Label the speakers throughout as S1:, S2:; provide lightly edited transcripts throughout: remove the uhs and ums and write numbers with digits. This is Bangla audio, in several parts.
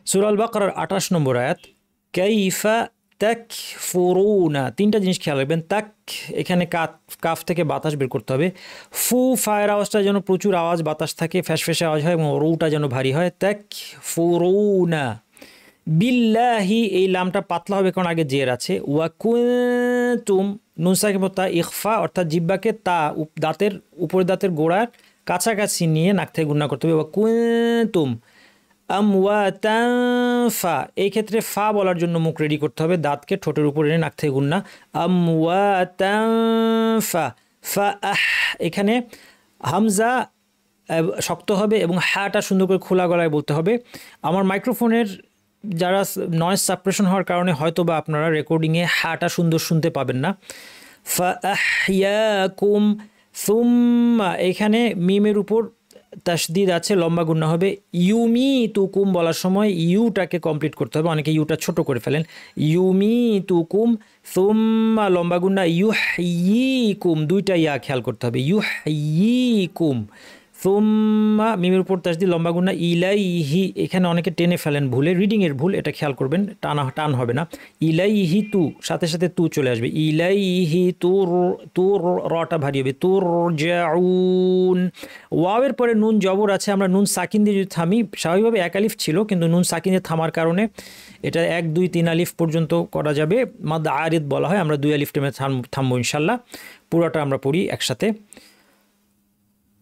S1: সূরা আল বাকারার 28 নম্বর আয়াত, কাইফা তাকফুরুনা, তিনটা জিনিস খেয়াল রাখবেন। তাক, এখানে কাফ থেকে বাতাস বের করতে হবে। ফু, ফায়ের আওয়াজটা যেন প্রচুর আওয়াজ, বাতাস থাকে, ফ্যাসফ্যাসে আওয়াজ হয়, এবং রুটা যেন ভারী হয়। তাকফুরুনা। বিল্লাহি, এই লামটা পাতলা হবে কারণ আগে জের আছে। ওয়া কুনতুম, নুন সাকিন তা ইখফা, অর্থাৎ জিহ্বাকে তা দাঁতের উপরের দাঁতের গোড়ার কাছাকাছি নিয়ে নাক থেকে গুণনা করতে হবে। ওয়া কুনতুম আমওয়াতান ফা, এই ক্ষেত্রে ফা বলার জন্য মুখ রেডি করতে হবে, দাঁতকে ঠোঁটের উপর এনে নাক থেকে গুণনা। আমওয়াতান ফা, ফা আহ, এখানে হামজা শক্ত হবে এবং হাটা সুন্দর করে খোলা গলায় বলতে হবে। আমার মাইক্রোফোনের যারা নয়েজ সাপ্রেশন হওয়ার কারণে হয়তো বা আপনারা রেকর্ডিংয়ে হাটা সুন্দর শুনতে পাবেন না। ফা আহইয়াকুম সুম্মা, এখানে মিমের উপর তাসদিদ আছে, লম্বা গুণনা হবে। ইউমি তুকুম বলার সময় ইউটাকে কমপ্লিট করতে হবে, অনেকে ইউটা ছোট করে ফেলেন। ইউমি তুকুম সুম্মা লম্বা গুণনা ইউহইয়িকুম, দুইটা ইয়া খেয়াল করতে হবে। ইউহইয়িকুম সুম্মা, মিমের উপর তাসদিদ লম্বা গুণনা ইলাইহি, এখানে অনেকে টেনে ফেলেন ভুলে, রিডিংয়ের ভুল, এটা খেয়াল করবেন, টান হবে না। ইলাইহি তু, সাথে সাথে তু চলে আসবে। ইলাইহি তুর রটা ভারী হবে। তুরজাউন, ওয়াওয়ের পরে নুন জবর আছে, আমরা নুন সাকিন দিয়ে যদি থামি, স্বাভাবিকভাবে এক আলিফ ছিল, কিন্তু নুন সাকিন দিয়ে থামার কারণে এটা 1 2 3 আলিফ পর্যন্ত করা যাবে, মাদ আরিদ বলা হয়। আমরা 2 আলিফ টেমে থামবো ইনশাল্লাহ। পুরোটা আমরা পড়ি একসাথে।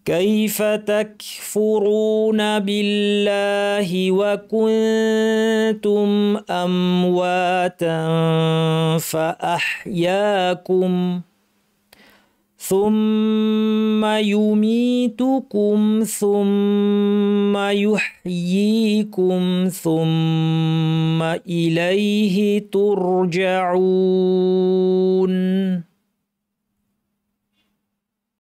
S1: كيف تكفرون بالله وكنتم أمواتا فأحياكم ثم يميتكم ثم يحييكم ثم إليه ترجعون।